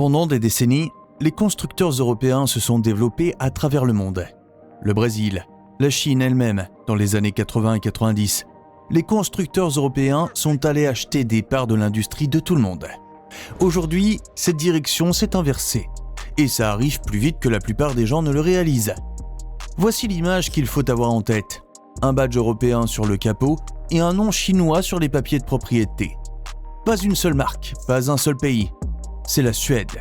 Pendant des décennies, les constructeurs européens se sont développés à travers le monde. Le Brésil, la Chine elle-même, dans les années 80 et 90. Les constructeurs européens sont allés acheter des parts de l'industrie de tout le monde. Aujourd'hui, cette direction s'est inversée. Et ça arrive plus vite que la plupart des gens ne le réalisent. Voici l'image qu'il faut avoir en tête. Un badge européen sur le capot et un nom chinois sur les papiers de propriété. Pas une seule marque, pas un seul pays. C'est la Suède,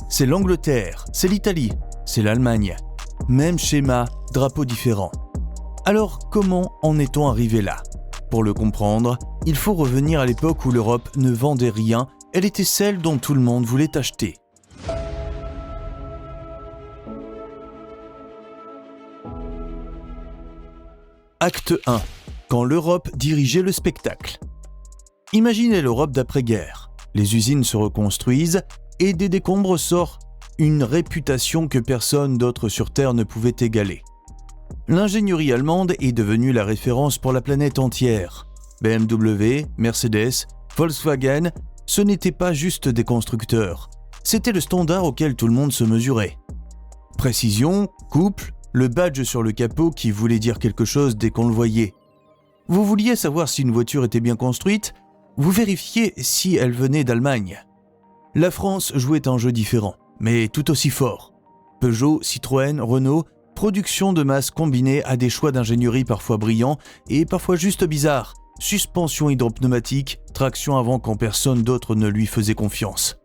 c'est l'Angleterre, c'est l'Italie, c'est l'Allemagne. Même schéma, drapeau différent. Alors comment en est-on arrivé là ? Pour le comprendre, il faut revenir à l'époque où l'Europe ne vendait rien, elle était celle dont tout le monde voulait acheter. Acte 1. Quand l'Europe dirigeait le spectacle. Imaginez l'Europe d'après-guerre. Les usines se reconstruisent et des décombres sort une réputation que personne d'autre sur Terre ne pouvait égaler. L'ingénierie allemande est devenue la référence pour la planète entière. BMW, Mercedes, Volkswagen, ce n'étaient pas juste des constructeurs. C'était le standard auquel tout le monde se mesurait. Précision, couple, le badge sur le capot qui voulait dire quelque chose dès qu'on le voyait. Vous vouliez savoir si une voiture était bien construite ? Vous vérifiez si elle venait d'Allemagne. La France jouait un jeu différent, mais tout aussi fort. Peugeot, Citroën, Renault, production de masse combinée à des choix d'ingénierie parfois brillants et parfois juste bizarres. Suspension hydropneumatique, traction avant quand personne d'autre ne lui faisait confiance.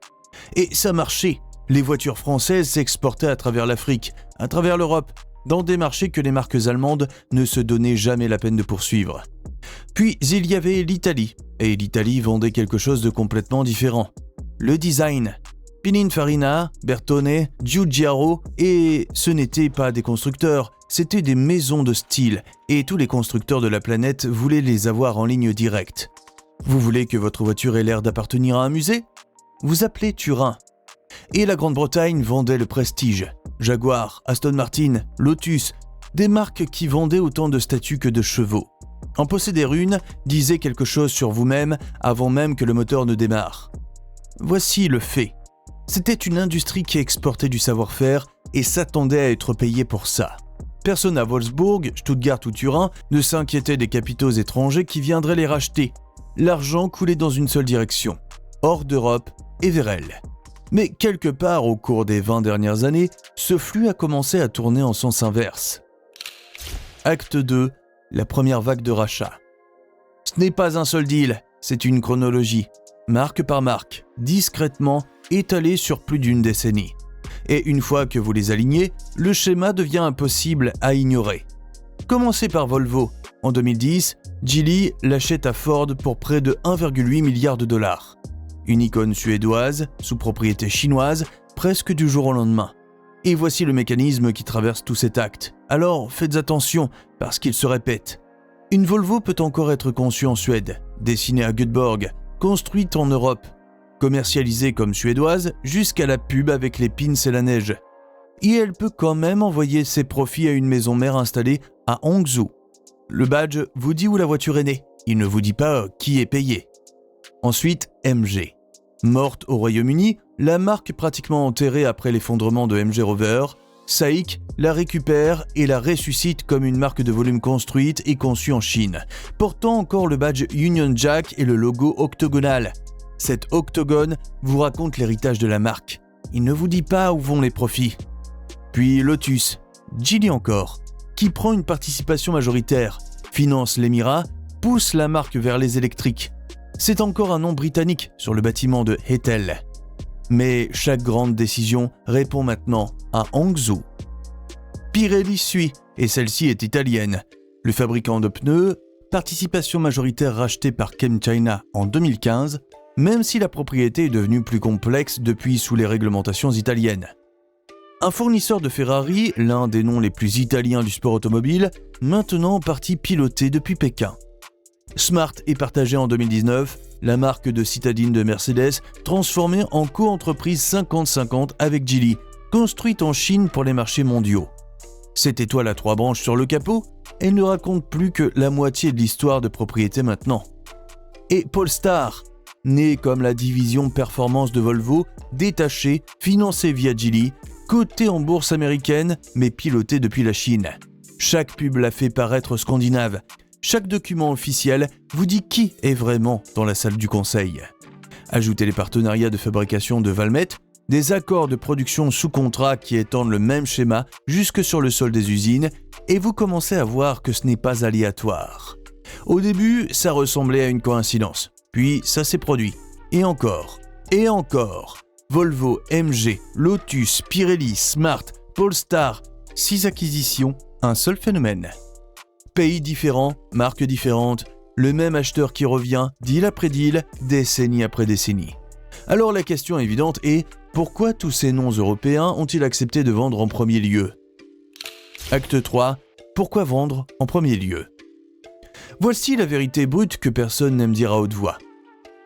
Et ça marchait. Les voitures françaises s'exportaient à travers l'Afrique, à travers l'Europe, dans des marchés que les marques allemandes ne se donnaient jamais la peine de poursuivre. Puis il y avait l'Italie, et l'Italie vendait quelque chose de complètement différent. Le design. Pininfarina, Bertone, Giugiaro, et ce n'étaient pas des constructeurs, c'était des maisons de style, et tous les constructeurs de la planète voulaient les avoir en ligne directe. Vous voulez que votre voiture ait l'air d'appartenir à un musée ? Vous appelez Turin. Et la Grande-Bretagne vendait le prestige. Jaguar, Aston Martin, Lotus, des marques qui vendaient autant de statues que de chevaux. En posséder une disait quelque chose sur vous-même avant même que le moteur ne démarre. Voici le fait. C'était une industrie qui exportait du savoir-faire et s'attendait à être payée pour ça. Personne à Wolfsburg, Stuttgart ou Turin ne s'inquiétait des capitaux étrangers qui viendraient les racheter. L'argent coulait dans une seule direction, hors d'Europe et vers elle. Mais quelque part au cours des 20 dernières années, ce flux a commencé à tourner en sens inverse. Acte 2, la première vague de rachat. Ce n'est pas un seul deal, c'est une chronologie, marque par marque, discrètement étalée sur plus d'une décennie. Et une fois que vous les alignez, le schéma devient impossible à ignorer. Commencez par Volvo. En 2010, Geely l'achète à Ford pour près de 1,8 milliard de dollars. Une icône suédoise, sous propriété chinoise, presque du jour au lendemain. Et voici le mécanisme qui traverse tout cet acte. Alors faites attention, parce qu'il se répète. Une Volvo peut encore être conçue en Suède, dessinée à Göteborg, construite en Europe, commercialisée comme suédoise jusqu'à la pub avec les pins et la neige. Et elle peut quand même envoyer ses profits à une maison mère installée à Hangzhou. Le badge vous dit où la voiture est née, il ne vous dit pas qui est payé. Ensuite, MG. Morte au Royaume-Uni, la marque pratiquement enterrée après l'effondrement de MG Rover, SAIC la récupère et la ressuscite comme une marque de volume construite et conçue en Chine, portant encore le badge Union Jack et le logo octogonal. Cet octogone vous raconte l'héritage de la marque. Il ne vous dit pas où vont les profits. Puis Lotus, Geely encore, qui prend une participation majoritaire, finance l'Émirat, pousse la marque vers les électriques. C'est encore un nom britannique sur le bâtiment de Hethel. Mais chaque grande décision répond maintenant à Hangzhou. Pirelli suit, et celle-ci est italienne. Le fabricant de pneus, participation majoritaire rachetée par ChemChina en 2015, même si la propriété est devenue plus complexe depuis sous les réglementations italiennes. Un fournisseur de Ferrari, l'un des noms les plus italiens du sport automobile, maintenant parti piloté depuis Pékin. Smart est partagé en 2019, la marque de citadine de Mercedes, transformée en co-entreprise 50-50 avec Geely, construite en Chine pour les marchés mondiaux. Cette étoile à 3 branches sur le capot, elle ne raconte plus que la moitié de l'histoire de propriété maintenant. Et Polestar, née comme la division performance de Volvo, détachée, financée via Geely, cotée en bourse américaine, mais pilotée depuis la Chine. Chaque pub la fait paraître scandinave. Chaque document officiel vous dit qui est vraiment dans la salle du conseil. Ajoutez les partenariats de fabrication de Valmet, des accords de production sous contrat qui étendent le même schéma jusque sur le sol des usines, et vous commencez à voir que ce n'est pas aléatoire. Au début, ça ressemblait à une coïncidence. Puis, ça s'est produit. Et encore. Et encore. Volvo, MG, Lotus, Pirelli, Smart, Polestar, 6 acquisitions, un seul phénomène. Pays différents, marques différentes, le même acheteur qui revient, deal après deal, décennie après décennie. Alors la question évidente est, pourquoi tous ces noms européens ont-ils accepté de vendre en premier lieu ? Acte 3. Pourquoi vendre en premier lieu ? Voici la vérité brute que personne n'aime dire à haute voix.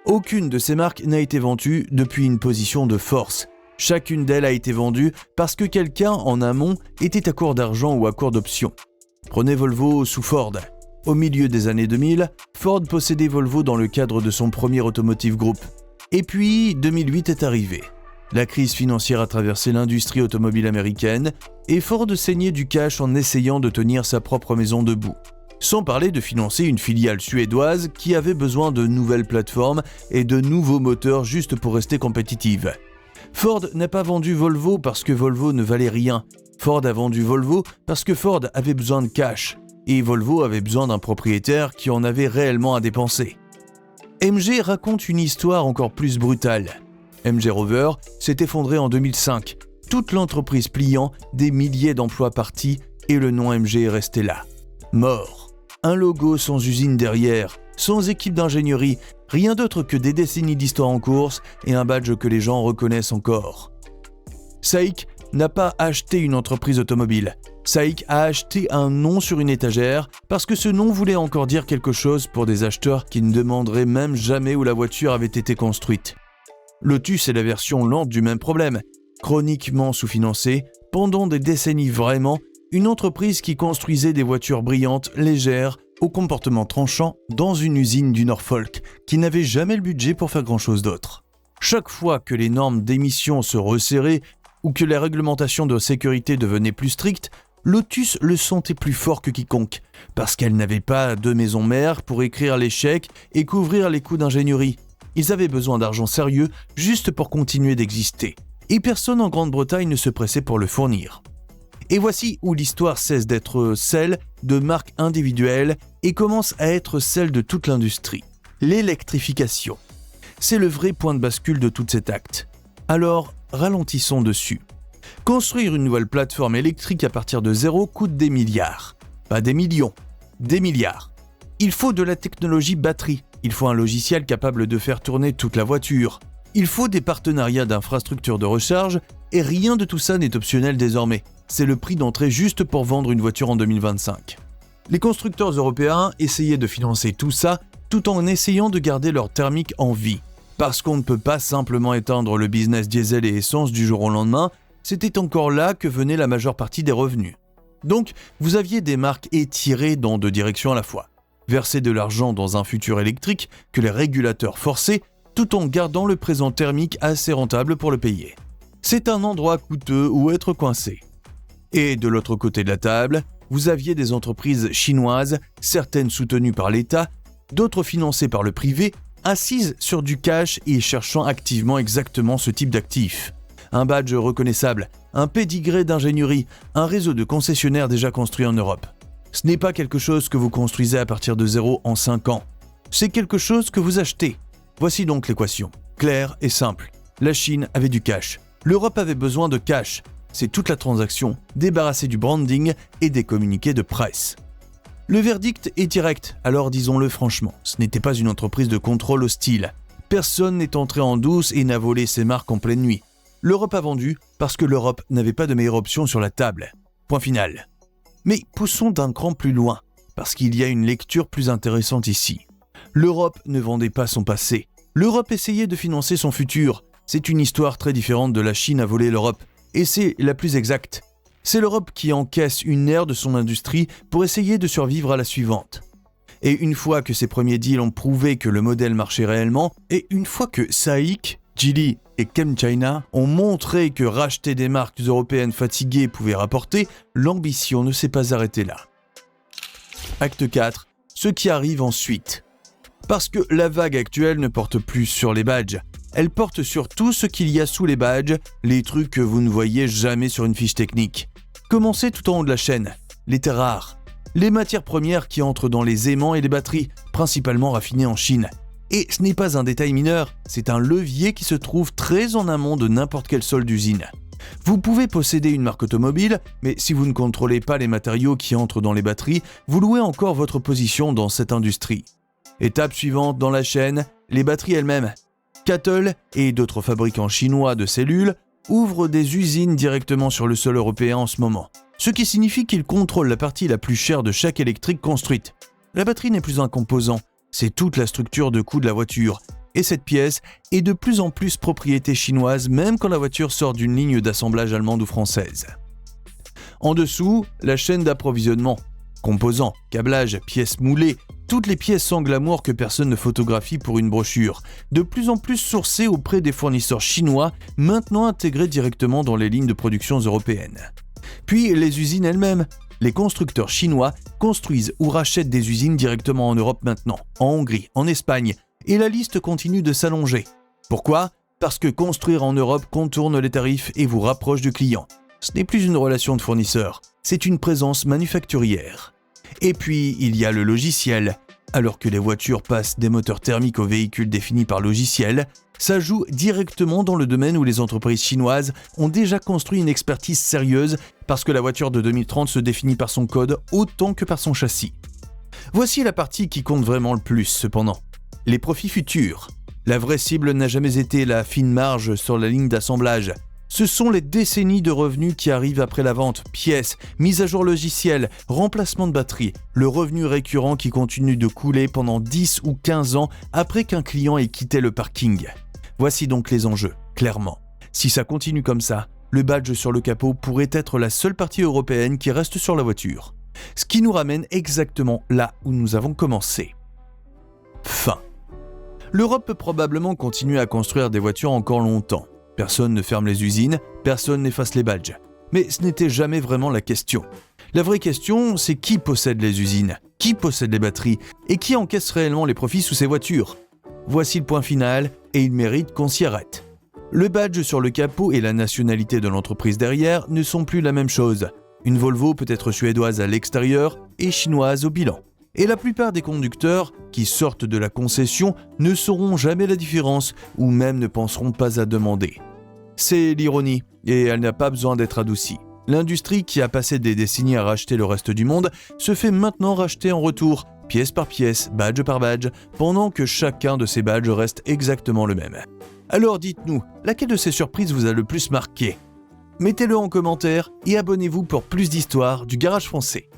Aucune de ces marques n'a été vendue depuis une position de force. Chacune d'elles a été vendue parce que quelqu'un en amont était à court d'argent ou à court d'options. Prenez Volvo sous Ford. Au milieu des années 2000, Ford possédait Volvo dans le cadre de son premier Automotive Group. Et puis, 2008 est arrivé. La crise financière a traversé l'industrie automobile américaine et Ford saignait du cash en essayant de tenir sa propre maison debout. Sans parler de financer une filiale suédoise qui avait besoin de nouvelles plateformes et de nouveaux moteurs juste pour rester compétitive. Ford n'a pas vendu Volvo parce que Volvo ne valait rien. Ford a vendu Volvo parce que Ford avait besoin de cash. Et Volvo avait besoin d'un propriétaire qui en avait réellement à dépenser. MG raconte une histoire encore plus brutale. MG Rover s'est effondré en 2005. Toute l'entreprise pliant, des milliers d'emplois partis et le nom MG est resté là. Mort. Un logo sans usine derrière, sans équipe d'ingénierie, rien d'autre que des décennies d'histoire en course et un badge que les gens reconnaissent encore. SAIC n'a pas acheté une entreprise automobile. SAIC a acheté un nom sur une étagère parce que ce nom voulait encore dire quelque chose pour des acheteurs qui ne demanderaient même jamais où la voiture avait été construite. Lotus est la version lente du même problème. Chroniquement sous-financée, pendant des décennies vraiment, une entreprise qui construisait des voitures brillantes, légères, au comportement tranchant dans une usine du Norfolk, qui n'avait jamais le budget pour faire grand-chose d'autre. Chaque fois que les normes d'émission se resserraient ou que les réglementations de sécurité devenaient plus strictes, Lotus le sentait plus fort que quiconque, parce qu'elle n'avait pas de maison mère pour écrire les chèques et couvrir les coûts d'ingénierie. Ils avaient besoin d'argent sérieux juste pour continuer d'exister, et personne en Grande-Bretagne ne se pressait pour le fournir. Et voici où l'histoire cesse d'être celle de marques individuelles et commence à être celle de toute l'industrie. L'électrification. C'est le vrai point de bascule de tout cet acte. Alors, ralentissons dessus. Construire une nouvelle plateforme électrique à partir de zéro coûte des milliards. Pas des millions, des milliards. Il faut de la technologie batterie. Il faut un logiciel capable de faire tourner toute la voiture. Il faut des partenariats d'infrastructures de recharge et rien de tout ça n'est optionnel désormais. C'est le prix d'entrée juste pour vendre une voiture en 2025. Les constructeurs européens essayaient de financer tout ça tout en essayant de garder leur thermique en vie. Parce qu'on ne peut pas simplement éteindre le business diesel et essence du jour au lendemain, c'était encore là que venait la majeure partie des revenus. Donc, vous aviez des marques étirées dans deux directions à la fois. Verser de l'argent dans un futur électrique que les régulateurs forçaient, tout en gardant le présent thermique assez rentable pour le payer. C'est un endroit coûteux où être coincé. Et de l'autre côté de la table, vous aviez des entreprises chinoises, certaines soutenues par l'État, d'autres financées par le privé, assises sur du cash et cherchant activement exactement ce type d'actifs. Un badge reconnaissable, un pédigré d'ingénierie, un réseau de concessionnaires déjà construits en Europe. Ce n'est pas quelque chose que vous construisez à partir de zéro en 5 ans. C'est quelque chose que vous achetez. Voici donc l'équation. Claire et simple. La Chine avait du cash. L'Europe avait besoin de cash. C'est toute la transaction, débarrassée du branding et des communiqués de presse. Le verdict est direct, alors disons-le franchement, ce n'était pas une entreprise de contrôle hostile. Personne n'est entré en douce et n'a volé ses marques en pleine nuit. L'Europe a vendu parce que l'Europe n'avait pas de meilleure option sur la table. Point final. Mais poussons d'un cran plus loin, parce qu'il y a une lecture plus intéressante ici. L'Europe ne vendait pas son passé. L'Europe essayait de financer son futur. C'est une histoire très différente de la Chine à voler l'Europe. Et c'est la plus exacte. C'est l'Europe qui encaisse une ère de son industrie pour essayer de survivre à la suivante. Et une fois que ces premiers deals ont prouvé que le modèle marchait réellement, et une fois que SAIC, Geely et ChemChina ont montré que racheter des marques européennes fatiguées pouvait rapporter, l'ambition ne s'est pas arrêtée là. Acte 4. Ce qui arrive ensuite. Parce que la vague actuelle ne porte plus sur les badges, elle porte sur tout ce qu'il y a sous les badges, les trucs que vous ne voyez jamais sur une fiche technique. Commencez tout en haut de la chaîne, les terres rares, les matières premières qui entrent dans les aimants et les batteries, principalement raffinées en Chine. Et ce n'est pas un détail mineur, c'est un levier qui se trouve très en amont de n'importe quel sol d'usine. Vous pouvez posséder une marque automobile, mais si vous ne contrôlez pas les matériaux qui entrent dans les batteries, vous louez encore votre position dans cette industrie. Étape suivante dans la chaîne, les batteries elles-mêmes. CATL et d'autres fabricants chinois de cellules ouvrent des usines directement sur le sol européen en ce moment, ce qui signifie qu'ils contrôlent la partie la plus chère de chaque électrique construite. La batterie n'est plus un composant, c'est toute la structure de coût de la voiture, et cette pièce est de plus en plus propriété chinoise même quand la voiture sort d'une ligne d'assemblage allemande ou française. En dessous, la chaîne d'approvisionnement. Composants, câblages, pièces moulées, toutes les pièces sans glamour que personne ne photographie pour une brochure, de plus en plus sourcées auprès des fournisseurs chinois, maintenant intégrés directement dans les lignes de production européennes. Puis les usines elles-mêmes. Les constructeurs chinois construisent ou rachètent des usines directement en Europe maintenant, en Hongrie, en Espagne, et la liste continue de s'allonger. Pourquoi ? Parce que construire en Europe contourne les tarifs et vous rapproche du client. Ce n'est plus une relation de fournisseur, c'est une présence manufacturière. Et puis, il y a le logiciel. Alors que les voitures passent des moteurs thermiques aux véhicules définis par logiciel, ça joue directement dans le domaine où les entreprises chinoises ont déjà construit une expertise sérieuse parce que la voiture de 2030 se définit par son code autant que par son châssis. Voici la partie qui compte vraiment le plus cependant. Les profits futurs. La vraie cible n'a jamais été la fine marge sur la ligne d'assemblage. Ce sont les décennies de revenus qui arrivent après la vente, pièces, mise à jour logiciel, remplacement de batterie, le revenu récurrent qui continue de couler pendant 10 ou 15 ans après qu'un client ait quitté le parking. Voici donc les enjeux, clairement. Si ça continue comme ça, le badge sur le capot pourrait être la seule partie européenne qui reste sur la voiture. Ce qui nous ramène exactement là où nous avons commencé. Fin. L'Europe peut probablement continuer à construire des voitures encore longtemps. Personne ne ferme les usines, personne n'efface les badges. Mais ce n'était jamais vraiment la question. La vraie question, c'est qui possède les usines, qui possède les batteries et qui encaisse réellement les profits sous ces voitures. Voici le point final et il mérite qu'on s'y arrête. Le badge sur le capot et la nationalité de l'entreprise derrière ne sont plus la même chose. Une Volvo peut être suédoise à l'extérieur et chinoise au bilan. Et la plupart des conducteurs qui sortent de la concession ne sauront jamais la différence ou même ne penseront pas à demander. C'est l'ironie et elle n'a pas besoin d'être adoucie. L'industrie qui a passé des décennies à racheter le reste du monde se fait maintenant racheter en retour, pièce par pièce, badge par badge, pendant que chacun de ces badges reste exactement le même. Alors dites-nous, laquelle de ces surprises vous a le plus marqué ? Mettez-le en commentaire et abonnez-vous pour plus d'histoires du garage français.